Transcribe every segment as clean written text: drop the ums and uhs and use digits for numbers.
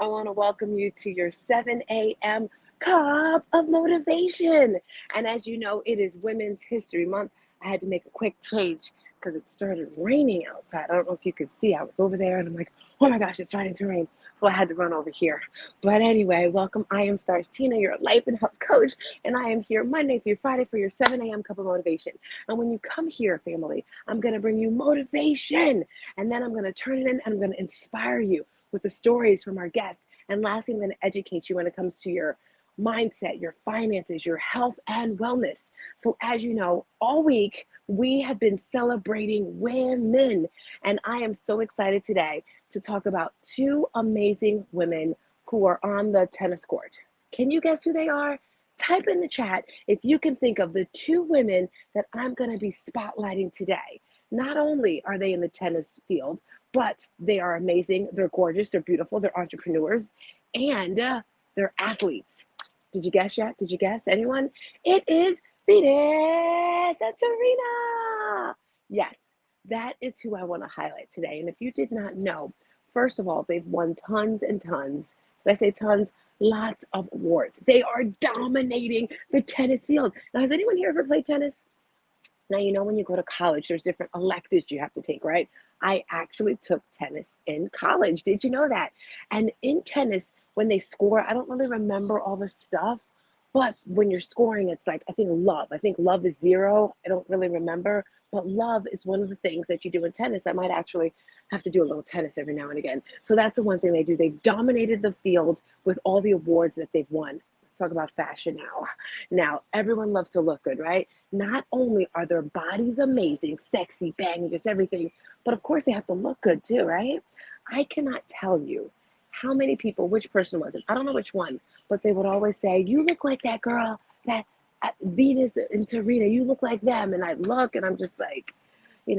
I want to welcome you to your 7 a.m. cup of motivation. And as you know, it is Women's History Month. I had to make a quick change because it started raining outside. I don't know if you could see. I was over there and I'm like, oh my gosh, it's starting to rain. So I had to run over here. But anyway, welcome. I am Stars Tina, your life and health coach, and I am here Monday through Friday for your 7 a.m. cup of motivation. And when you come here, family, I'm going to bring you motivation, and then I'm going to turn it in and I'm going to inspire you with the stories from our guests. And lastly, I'm going to educate you when it comes to your mindset, your finances, your health, and wellness. So, as you know, all week we have been celebrating women. And I am so excited today to talk about two amazing women who are on the tennis court. Can you guess who they are? Type in the chat if you can think of the two women that I'm going to be spotlighting today. Not only are they in the tennis field, but they are amazing. They're gorgeous. They're beautiful. They're entrepreneurs, and they're athletes. Did you guess yet? Did you guess? Anyone? It is Venus and Serena. Yes, that is who I want to highlight today. And if you did not know, first of all, they've won tons and tons. Did I say tons? Lots of awards. They are dominating the tennis field. Now, has anyone here ever played tennis? Now, you know, when you go to college, there's different electives you have to take, right? I actually took tennis in college. Did you know that? And in tennis, when they score, I don't really remember all the stuff, but when you're scoring, it's like, I think love. I think love is zero. I don't really remember, but love is one of the things that you do in tennis. I might actually have to do a little tennis every now and again. So that's the one thing they do. They've dominated the field with all the awards that they've won. Let's talk about fashion now. Now, everyone loves to look good, right? Not only are their bodies amazing, sexy, banging, just everything, but of course they have to look good too, right? I cannot tell you how many people, which person was it? I don't know which one, but they would always say, you look like that girl, that Venus and Serena, you look like them. And I look and I'm just like,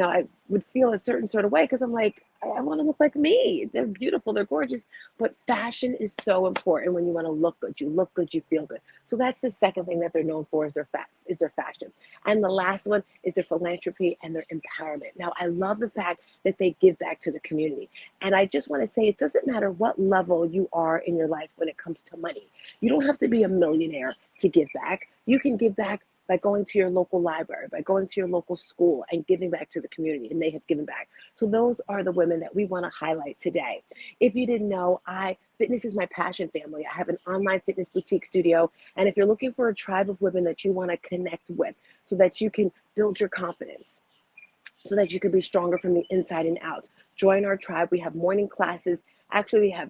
I would feel a certain sort of way because I'm like, I want to look like me. They're beautiful, they're gorgeous. But fashion is so important when you want to look good. You look good, you feel good. So that's the second thing that they're known for is their fashion. And the last one is their philanthropy and their empowerment. Now, I love the fact that they give back to the community. And I just want to say it doesn't matter what level you are in your life when it comes to money. You don't have to be a millionaire to give back. You can give back by going to your local library, by going to your local school and giving back to the community, and they have given back. So those are the women that we want to highlight today. If you didn't know, fitness is my passion, family. I have an online fitness boutique studio, and if you're looking for a tribe of women that you want to connect with so that you can build your confidence, so that you can be stronger from the inside and out, join our tribe. We have morning classes. Actually, we have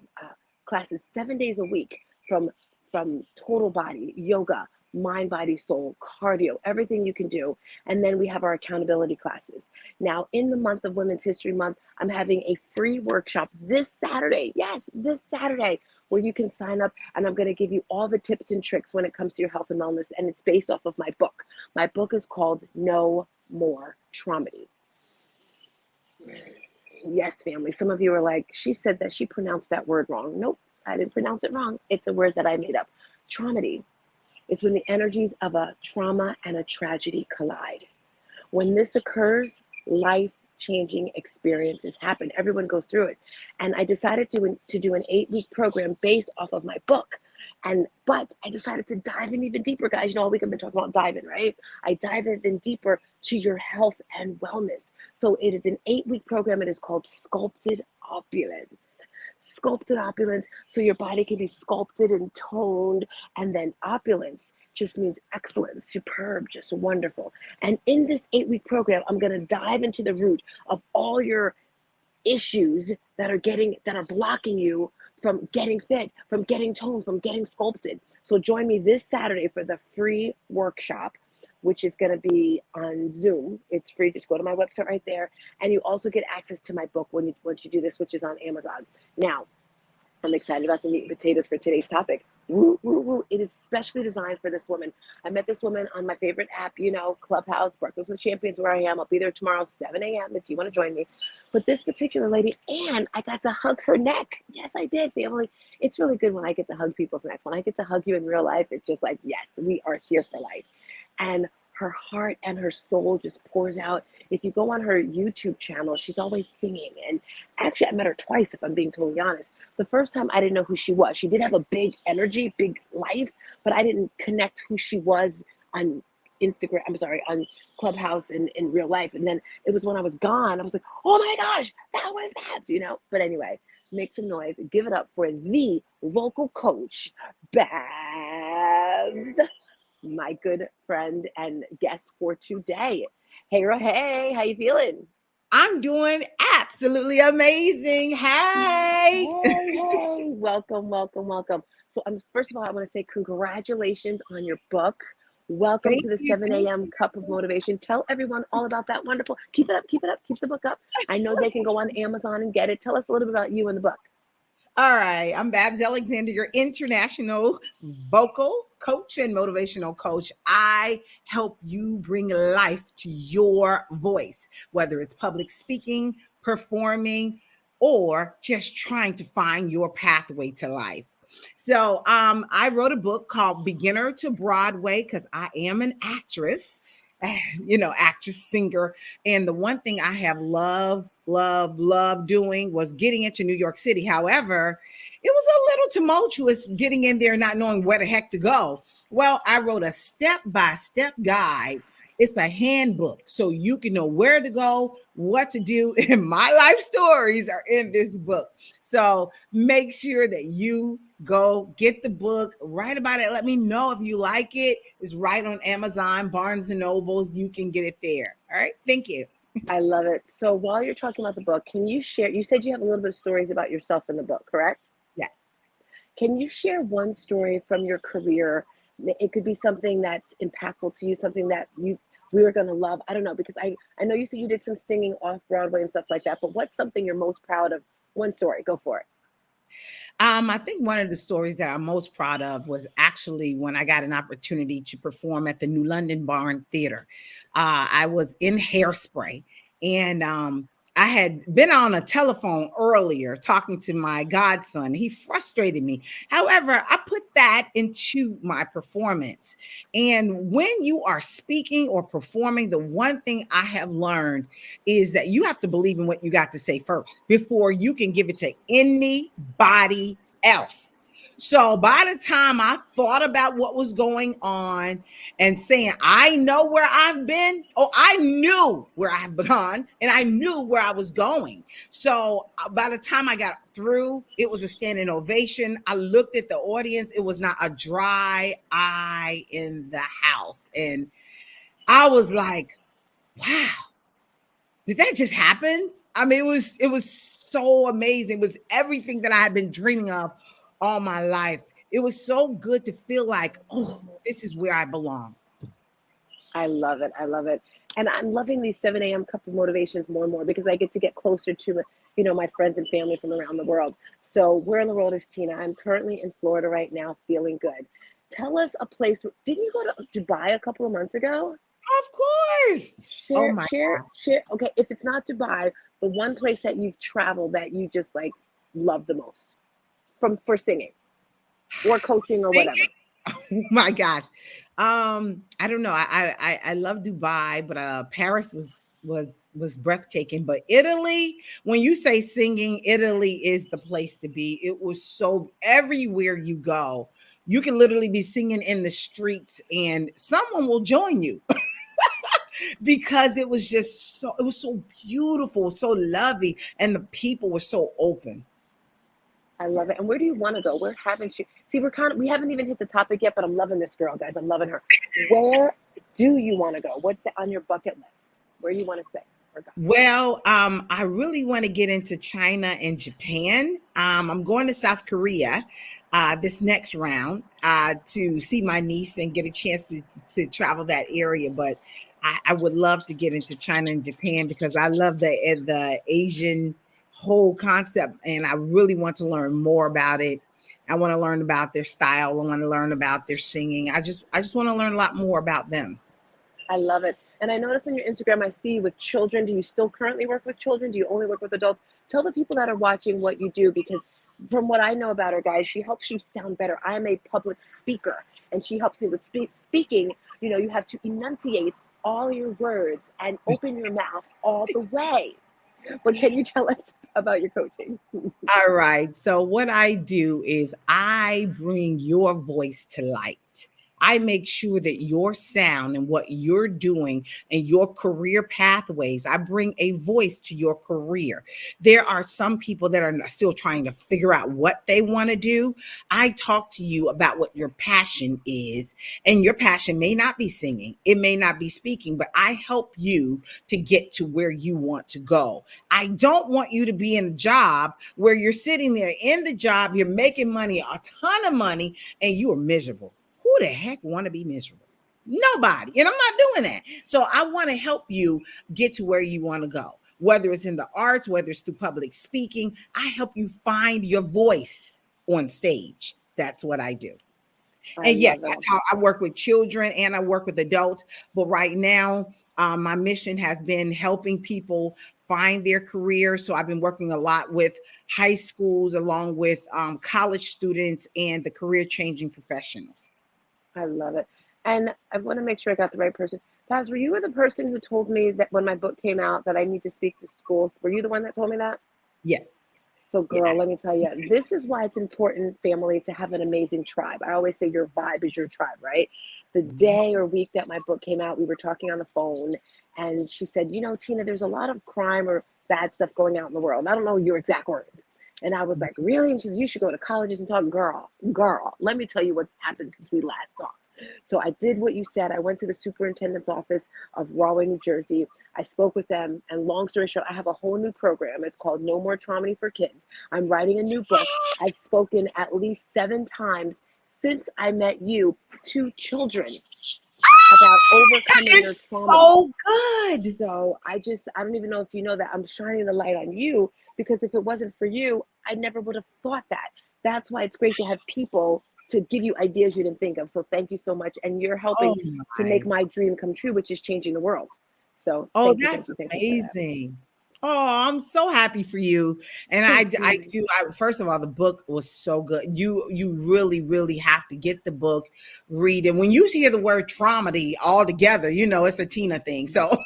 classes 7 days a week from total body, yoga, mind, body, soul, cardio, everything you can do. And then we have our accountability classes. Now, in the month of Women's History Month, I'm having a free workshop this Saturday. Yes, this Saturday, where you can sign up, and I'm going to give you all the tips and tricks when it comes to your health and wellness. And it's based off of my book. My book is called No More Traumedy. Yes, family. Some of you are like, she said that she pronounced that word wrong. Nope, I didn't pronounce it wrong. It's a word that I made up. Traumedy is when the energies of a trauma and a tragedy collide. When this occurs, life-changing experiences happen. Everyone goes through it. And I decided to do an 8-week program based off of my book. But I decided to dive in even deeper, guys. You know, all week I've been talking about diving, right? I dive in deeper to your health and wellness. So it is an 8-week program. It is called Sculpted Opulence. Sculpted opulence, so your body can be sculpted and toned. And then opulence just means excellent, superb, just wonderful. And in this 8-week program, I'm going to dive into the root of all your issues that are blocking you from getting fit, from getting toned, from getting sculpted. So join me this Saturday for the free workshop, which is going to be on Zoom. It's free. Just go to my website right there. And you also get access to my book once you do this, which is on Amazon. Now, I'm excited about the meat and potatoes for today's topic. Woo, woo, woo. It is specially designed for this woman. I met this woman on my favorite app, Clubhouse, Breakfast with Champions, where I am. I'll be there tomorrow, 7 a.m. if you want to join me. But this particular lady, and I got to hug her neck. Yes, I did, family. It's really good when I get to hug people's necks. When I get to hug you in real life, it's just like, yes, we are here for life. And her heart and her soul just pours out. If you go on her YouTube channel, she's always singing. And actually, I met her twice, if I'm being totally honest. The first time, I didn't know who she was. She did have a big energy, big life, but I didn't connect who she was on Instagram, I'm sorry, on Clubhouse in real life. And then it was when I was gone, I was like, oh my gosh, that was Babs, you know? But anyway, make some noise, give it up for the vocal coach, Babs, my good friend and guest for today. Hey, hey, how you feeling? I'm doing absolutely amazing. Hey. Hey, welcome, welcome, welcome. So, first of all, I want to say congratulations on your book. Welcome Thank to the you. 7 a.m. Cup of Motivation. Tell everyone all about that wonderful. Keep it up, keep it up, keep the book up. I know they can go on Amazon and get it. Tell us a little bit about you and the book. All right. I'm Babs Alexander, your international vocal coach and motivational coach. I help you bring life to your voice, whether it's public speaking, performing, or just trying to find your pathway to life. So I wrote a book called Beginner to Broadway because I am an actress, actress, singer. And the one thing I have loved doing was getting into New York City. However, it was a little tumultuous getting in there, not knowing where the heck to go. Well, I wrote a step-by-step guide. It's a handbook, so you can know where to go, what to do. And my life stories are in this book. So make sure that you go get the book, write about it. Let me know if you like it. It's right on Amazon, Barnes and Nobles. You can get it there. All right. Thank you. I love it. So, while you're talking about the book, can you share? You said you have a little bit of stories about yourself in the book, correct? Yes. Can you share one story from your career? It could be something that's impactful to you, something that we are going to love. I don't know, because I know you said you did some singing off Broadway and stuff like that, but what's something you're most proud of? One story, go for it. I think one of the stories that I'm most proud of was actually when I got an opportunity to perform at the New London Barn Theater. I was in Hairspray, and I had been on a telephone earlier talking to my godson. He frustrated me. However, I put that into my performance. And when you are speaking or performing, the one thing I have learned is that you have to believe in what you got to say first before you can give it to anybody else. So by the time I thought about what was going on and saying, I know where I've been, I knew where I've gone and I knew where I was going. So by the time I got through, it was a standing ovation. I looked at the audience. It was not a dry eye in the house. And I was like, wow, did that just happen? I mean, it was so amazing. It was everything that I had been dreaming of all my life. It was so good to feel like, oh, this is where I belong. I love it. I love it. And I'm loving these 7 a.m. Cup of Motivations more and more because I get to get closer to, my friends and family from around the world. So where in the world is Tina? I'm currently in Florida right now, feeling good. Tell us a place. Didn't you go to Dubai a couple of months ago? Of course. Oh Share, my share, God. share. Okay, if it's not Dubai, the one place that you've traveled that you just like love the most for singing or coaching or whatever. Oh my gosh. I don't know. I love Dubai, but Paris was breathtaking. But Italy, when you say singing, Italy is the place to be. It was so everywhere you go, you can literally be singing in the streets and someone will join you because it was so beautiful, so lovely, and the people were so open. I love it. And where do you want to go? Where haven't you? See, we haven't even hit the topic yet, but I'm loving this girl, guys. I'm loving her. Where do you want to go? What's on your bucket list? Where do you want to stay or go? Well, I really want to get into China and Japan. I'm going to South Korea this next round to see my niece and get a chance to travel that area. But I would love to get into China and Japan because I love the Asian whole concept, and I really want to learn more about it. I want to learn about their style. I want to learn about their singing. I just want to learn a lot more about them. I love it. And I noticed on your Instagram, I see with children. Do you still currently work with children? Do you only work with adults? Tell the people that are watching what you do because from what I know about her, guys, she helps you sound better. I am a public speaker, and she helps me with speaking. You know, you have to enunciate all your words and open your mouth all the way. But can you tell us about your coaching? All right. So what I do is I bring your voice to light. I make sure that your sound and what you're doing and your career pathways, I bring a voice to your career. There are some people that are still trying to figure out what they want to do. I talk to you about what your passion is, and your passion may not be singing, it may not be speaking, but I help you to get to where you want to go. I don't want you to be in a job where you're sitting there in the job, you're making money, a ton of money, and you are miserable. Who the heck want to be miserable? Nobody. And I'm not doing that. So I want to help you get to where you want to go, whether it's in the arts, whether it's through public speaking. I help you find your voice on stage. That's what I do. I And yes, love it. that's how I work with children and I work with adults. But right now, my mission has been helping people find their career. So I've been working a lot with high schools, along with college students and the career changing professionals. I love it. And I want to make sure I got the right person. Paz, were you the person who told me that when my book came out that I need to speak to schools? Were you the one that told me that? Yes. So, Yeah. girl, let me tell you, this is why it's important, family, to have an amazing tribe. I always say your vibe is your tribe, right? The day or week that my book came out, we were talking on the phone, and she said, you know, Tina, there's a lot of crime or bad stuff going out in the world. I don't know your exact words. And I was like, really? And she said, you should go to colleges and talk. Girl, let me tell you what's happened since we last talked. So I did what you said. I went to the superintendent's office of Rahway, New Jersey. I spoke with them, and long story short, I have a whole new program. It's called No More Traumedy for Kids. I'm writing a new book. I've spoken at least 7 times since I met you to children about overcoming their trauma. So good. So I don't even know if you know that I'm shining the light on you, because if it wasn't for you, I never would have thought that. That's why it's great to have people to give you ideas you didn't think of. So thank you so much. And you're helping Oh to make my dream come true, which is changing the world. So Oh, thank you, thank that's you, thank you for that. amazing. Oh, I'm so happy for you. And Thank I you. do. First of all, the book was so good. You really, really have to get the book, read it. When you hear the word traumedy all together, you know it's a Tina thing. So,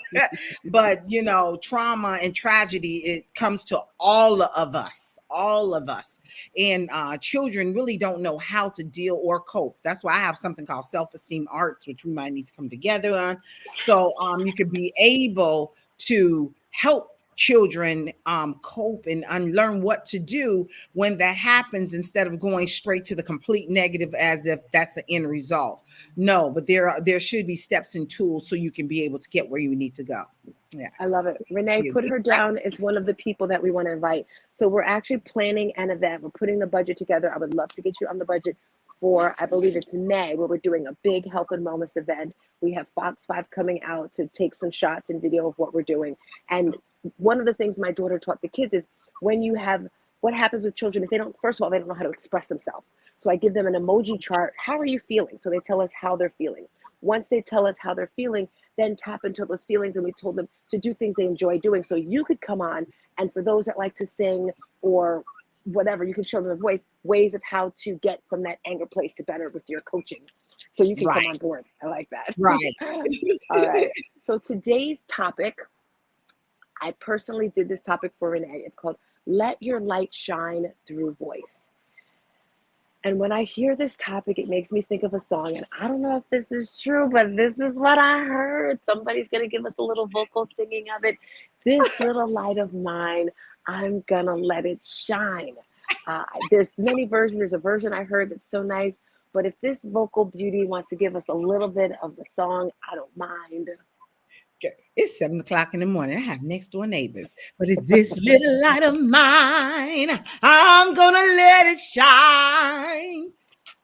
but you know, trauma and tragedy, it comes to all of us, all of us. And children really don't know how to deal or cope. That's why I have something called self-esteem arts, which we might need to come together on. So you could be able to help children cope and unlearn what to do when that happens, instead of going straight to the complete negative as if that's the end result. No, but there should be steps and tools so you can be able to get where you need to go. Yeah. I love it. Renee, put her down as one of the people that we want to invite. So we're actually planning an event. We're putting the budget together. I would love to get you on the budget for, I believe it's May, where we're doing a big health and wellness event. We have Fox 5 coming out to take some shots and video of what we're doing. And one of the things my daughter taught the kids is, when you have, what happens with children is they don't, first of all, they don't know how to express themselves. So I give them an emoji chart. How are you feeling? So they tell us how they're feeling. Once they tell us how they're feeling, then tap into those feelings. And we told them to do things they enjoy doing. So you could come on, and for those that like to sing or whatever, you can show them a voice, ways of how to get from that anger place to better with your coaching. So you can come on board. I like that. Right. All right. So today's topic, I personally did this topic for Renee. It's called Let Your Light Shine Through Voice. And when I hear this topic, it makes me think of a song. And I don't know if this is true, but this is what I heard. Somebody's going to give us a little vocal singing of it. This little light of mine, I'm going to let it shine. There's many versions. There's a version I heard that's so nice. But if this vocal beauty wants to give us a little bit of the song, I don't mind. Okay. It's 7 o'clock in the morning. I have next door neighbors, but it's this little light of mine. I'm gonna let it shine.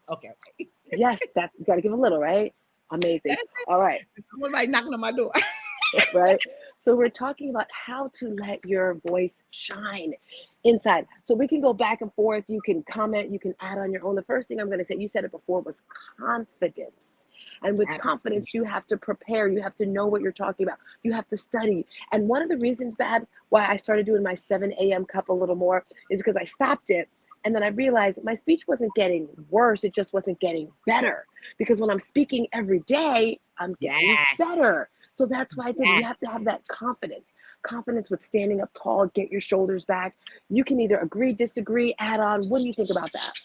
Okay. Yes, that's, you got to give a little, right? Amazing. All right. Somebody knocking on my door. Right? So we're talking about how to let your voice shine inside. So we can go back and forth. You can comment, you can add on your own. The first thing I'm going to say, you said it before, was confidence. And with confidence, you have to prepare. You have to know what you're talking about. You have to study. And one of the reasons, Babs, why I started doing my 7 a.m. cup a little more is because I stopped it And then I realized my speech wasn't getting worse, it just wasn't getting better. Because when I'm speaking every day, I'm getting Yes. better. So that's why I said you Yes. have to have that confidence. Confidence with standing up tall, get your shoulders back. You can either agree, disagree, add on. What do you think about that?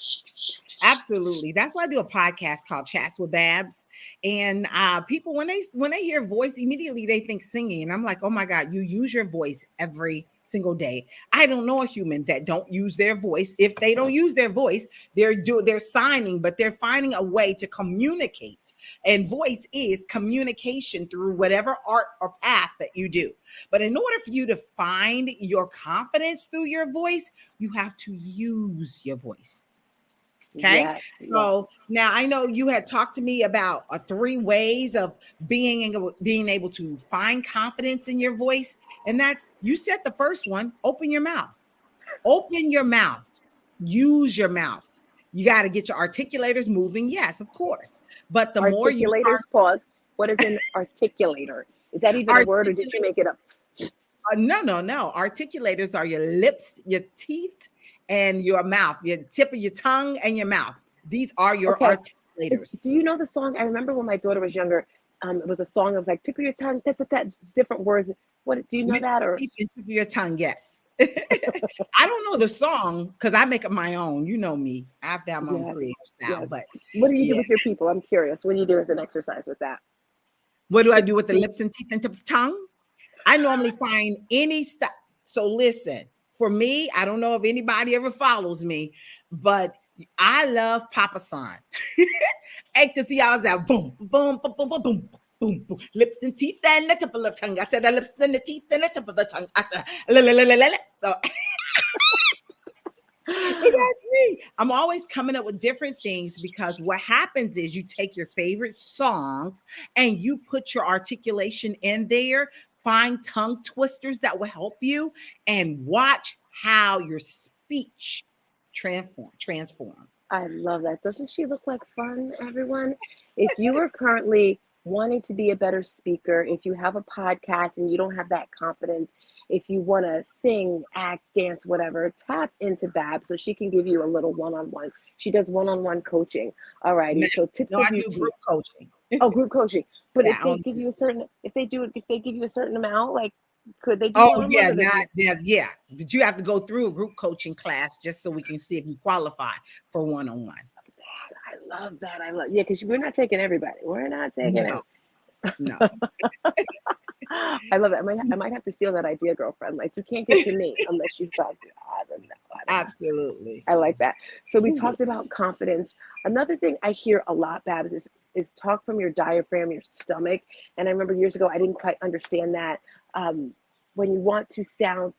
Absolutely. That's why I do a podcast called Chats with Babs. And people, when they hear voice, immediately they think singing. And I'm like, oh my God, you use your voice every single day. I don't know a human that don't use their voice. If they don't use their voice, they're signing, but they're finding a way to communicate. And voice is communication through whatever art or path that you do. But in order for you to find your confidence through your voice, you have to use your voice. Okay. Yes, yes. So now I know you had talked to me about 3 ways of being able to find confidence in your voice. And that's, you said the first one, open your mouth. Open your mouth. Use your mouth. You got to get your articulators moving. Yes, of course. But the more you start, Articulators, pause. What is an articulator? Is that even a word or did you articulate, make it up? no, no, no. Articulators are your lips, your teeth, and your mouth, your tip of your tongue and your mouth. These are your Okay. Do articulators. you know the song? I remember when my daughter was younger, it was a song of like tip of your tongue, different words. What do you know Lips, that or teeth, and tip of your tongue. Yes. I don't know the song because I make up my own. You know me. I have to have my own yes, creative style. yes. But What do you do yeah. with your people? I'm curious. What do you do as an exercise with that? What do I do Lips, with the teeth. lips and teeth and tip of tongue? I normally find any stuff. So listen, for me, I don't know if anybody ever follows me, but I love Papa San. And to see how that boom, boom, boom, boom, boom, boom, boom, boom, lips and teeth and the tip of the tongue. I said the lips and the teeth and the tip of the tongue. I said, la, la, la, la, la, la. So, but that's me. I'm always coming up with different things because what happens is you take your favorite songs and you put your articulation in there, find tongue twisters that will help you, and watch how your speech transform. I love that. Doesn't she look like fun, everyone? If you are currently wanting to be a better speaker, if you have a podcast and you don't have that confidence, if you want to sing, act, dance, whatever, tap into Bab so she can give you a little one-on-one. She does one-on-one coaching. All righty. So Yes. tips No, of I your do teeth. group coaching. Oh, group coaching. But if Yeah. they give you a certain, if they give you a certain amount, like could they do Oh one-on-ones yeah, or there's not no? yeah, yeah. But you have to go through a group coaching class just so we can see if you qualify for one-on-one. I love that. I love, yeah, because we're not taking everybody. We're not taking No, it. no. I love it. I might have to steal that idea, girlfriend. Like you can't get to me unless you talk to. I don't know. I don't know. Absolutely. I like that. So we Yeah. talked about confidence. Another thing I hear a lot, Babs, is talk from your diaphragm, your stomach. And I remember years ago I didn't quite understand that. When you want to sound,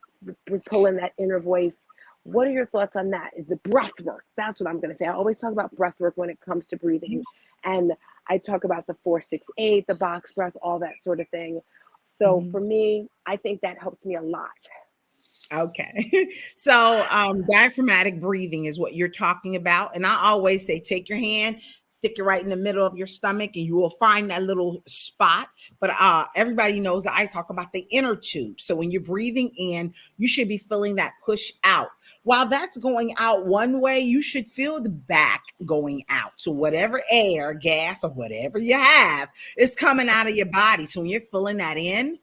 pull in that inner voice. What are your thoughts on that? Is the breath work? That's what I'm going to say. I always talk about breath work when it comes to breathing, and I talk about the 4-6-8, the box breath, all that sort of thing. So Mhm. for me, I think that helps me a lot. Okay. So diaphragmatic breathing is what you're talking about. And I always say take your hand, stick it right in the middle of your stomach, and you will find that little spot. But everybody knows that I talk about the inner tube. So when you're breathing in, you should be feeling that push out. While that's going out one way, you should feel the back going out. So whatever air, gas, or whatever you have is coming out of your body. So when you're filling that in,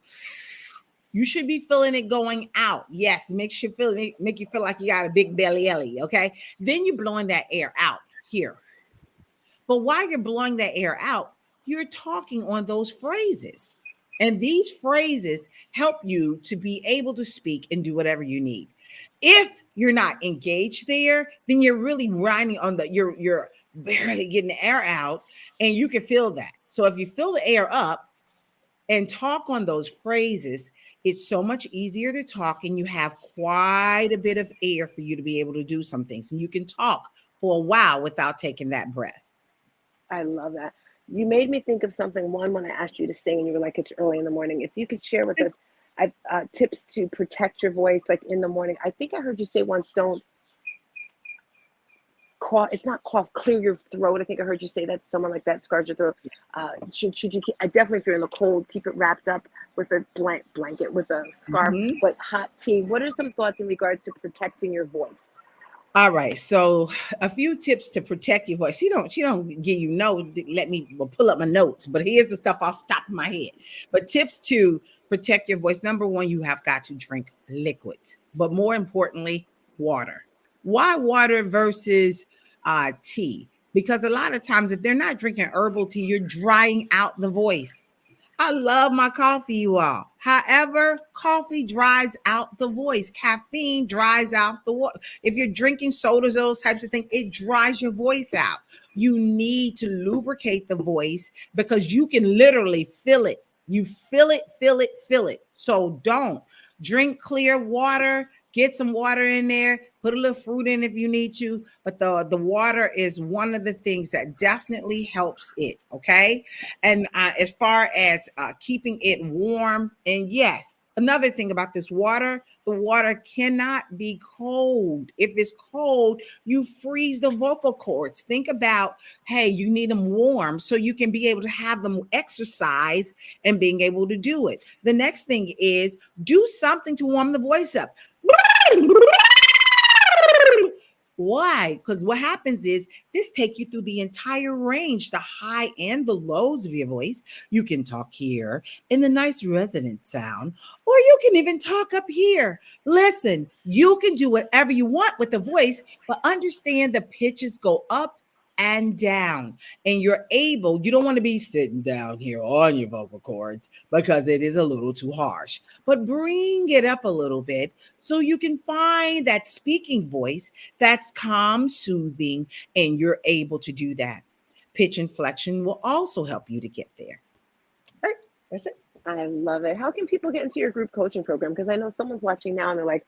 you should be feeling it going out. Yes, make you feel like you got a big belly ellie. Okay. Then you're blowing that air out here. But while you're blowing that air out, you're talking on those phrases. And these phrases help you to be able to speak and do whatever you need. If you're not engaged there, then you're really riding on you're barely getting the air out, and you can feel that. So if you fill the air up and talk on those phrases, it's so much easier to talk, and you have quite a bit of air for you to be able to do some things. And you can talk for a while without taking that breath. I love that. You made me think of something. One, when I asked you to sing, and you were like, "It's early in the morning." If you could share with us, I've tips to protect your voice, like in the morning. I think I heard you say once, "Don't cough." It's not cough. Clear your throat. I think I heard you say that to someone like that scars your throat. Should you? I definitely, if you're in the cold, keep it wrapped up with a blanket with a scarf. Mhm. But hot tea. What are some thoughts in regards to protecting your voice? All right. So a few tips to protect your voice. She don't give you no, let me pull up my notes, but here's the stuff off the top of my head. But tips to protect your voice. Number one, you have got to drink liquids, but more importantly, water. Why water versus tea? Because a lot of times, if they're not drinking herbal tea, you're drying out the voice. I love my coffee, you all. However, coffee dries out the voice. Caffeine dries out the voice. If you're drinking sodas, those types of things, it dries your voice out. You need to lubricate the voice because you can literally feel it. You feel it, feel it, feel it. So don't drink clear water. Get some water in there. Put a little fruit in if you need to. But the water is one of the things that definitely helps it. Okay. And as far as keeping it warm, and yes, another thing about this water, the water cannot be cold. If it's cold, you freeze the vocal cords. Think about, hey, you need them warm so you can be able to have them exercise and being able to do it. The next thing is do something to warm the voice up. Why? Because what happens is this take you through the entire range, the high and the lows of your voice. You can talk here in the nice resonant sound, or you can even talk up here. Listen, you can do whatever you want with the voice, but understand the pitches go up and down. And you don't want to be sitting down here on your vocal cords because it is a little too harsh. But bring it up a little bit so you can find that speaking voice that's calm, soothing, and you're able to do that. Pitch inflection will also help you to get there. All right, that's it. I love it. How can people get into your group coaching program? Because I know someone's watching now and they're like,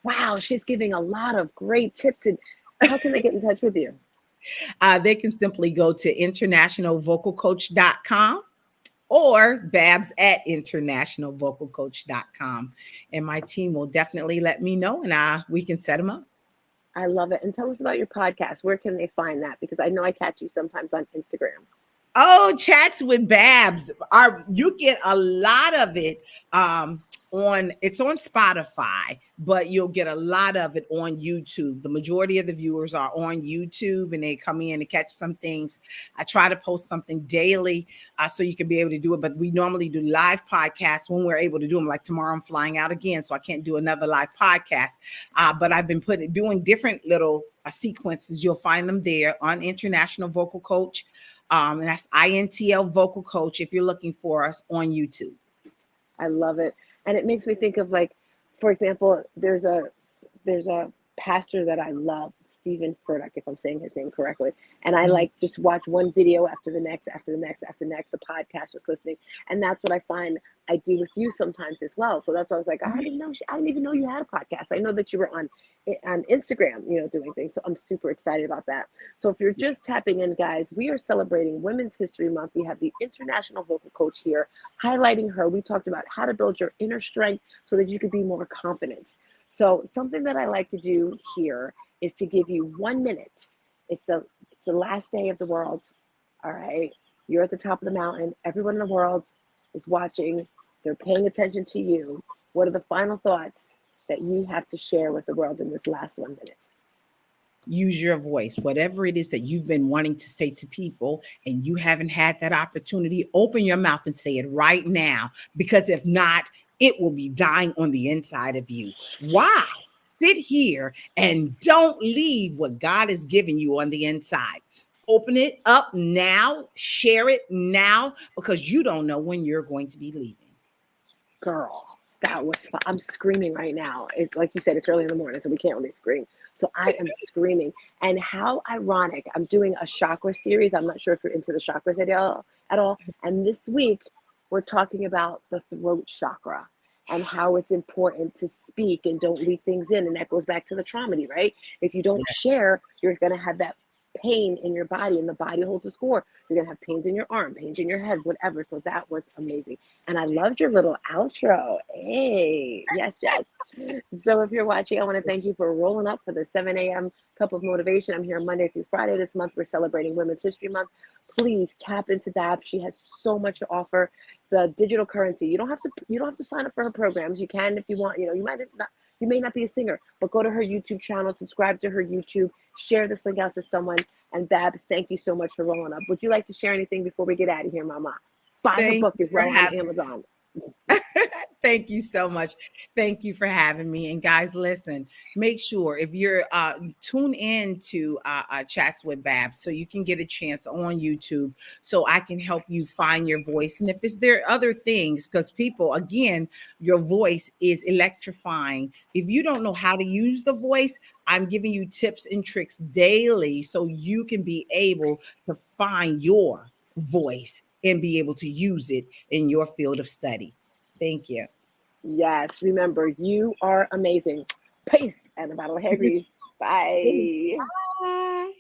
wow, she's giving a lot of great tips. And how can they get in touch with you? They can simply go to internationalvocalcoach.com or Babs at internationalvocalcoach.com. And my team will definitely let me know and we can set them up. I love it. And tell us about your podcast. Where can they find that? Because I know I catch you sometimes on Instagram. Oh, Chats with Babs. You get a lot of it it's on Spotify, but you'll get a lot of it on YouTube. The majority of the viewers are on YouTube and they come in to catch some things. I try to post something daily so you can be able to do it, but we normally do live podcasts when we're able to do them. Like tomorrow I'm flying out again, so I can't do another live podcast, but I've been doing different little sequences. You'll find them there on International Vocal Coach. That's INTL Vocal Coach if you're looking for us on YouTube. I love it. And it makes me think of, like, for example, there's a pastor that I love, Stephen Furtick, if I'm saying his name correctly. And I like just watch one video after the next, after the next, after the next, the podcast, just listening. And that's what I find I do with you sometimes as well. So that's why I was like, I didn't even know you had a podcast. I know that you were on Instagram, doing things. So I'm super excited about that. So if you're just tapping in, guys, we are celebrating Women's History Month. We have the International Vocal Coach here highlighting her. We talked about how to build your inner strength so that you could be more confident. So something that I like to do here is to give you 1 minute. It's the last day of the world. All right. You're at the top of the mountain. Everyone in the world is watching. They're paying attention to you. What are the final thoughts that you have to share with the world in this last 1 minute? Use your voice, whatever it is that you've been wanting to say to people and you haven't had that opportunity. Open your mouth and say it right now, because if not, it will be dying on the inside of you. Why? Sit here and don't leave what God has given you on the inside. Open it up now, share it now, because you don't know when you're going to be leaving. Girl, that was fun. I'm screaming right now. Like you said, it's early in the morning, so we can't really scream. So I am screaming. And how ironic. I'm doing a chakra series. I'm not sure if you're into the chakras at all. And this week, we're talking about the throat chakra and how it's important to speak and don't leave things in. And that goes back to the trauma, right? If you don't share, you're going to have that pain in your body, and the body holds a score. You're going to have pains in your arm, pains in your head, whatever. So that was amazing. And I loved your little outro. Hey, yes. So if you're watching, I want to thank you for rolling up for the 7 a.m. Cup of Motivation. I'm here Monday through Friday. This month, we're celebrating Women's History Month. Please tap into Babs. She has so much to offer. The digital currency. You don't have to sign up for her programs. You can if you want. You might not You may not be a singer, but go to her YouTube channel, subscribe to her YouTube, share this link out to someone. And Babs, thank you so much for rolling up. Would you like to share anything before we get out of here, Mama? Buy her Thank book you as for well on having Amazon. Thank you so much. Thank you for having me. And guys, listen, make sure if you're tune in to Chats with Babs so you can get a chance on YouTube so I can help you find your voice. And if there are other things, because people, again, your voice is electrifying. If you don't know how to use the voice, I'm giving you tips and tricks daily so you can be able to find your voice and be able to use it in your field of study. Thank you. Yes, remember, you are amazing. Peace and a bottle of hair grease. Peace. Bye. Bye.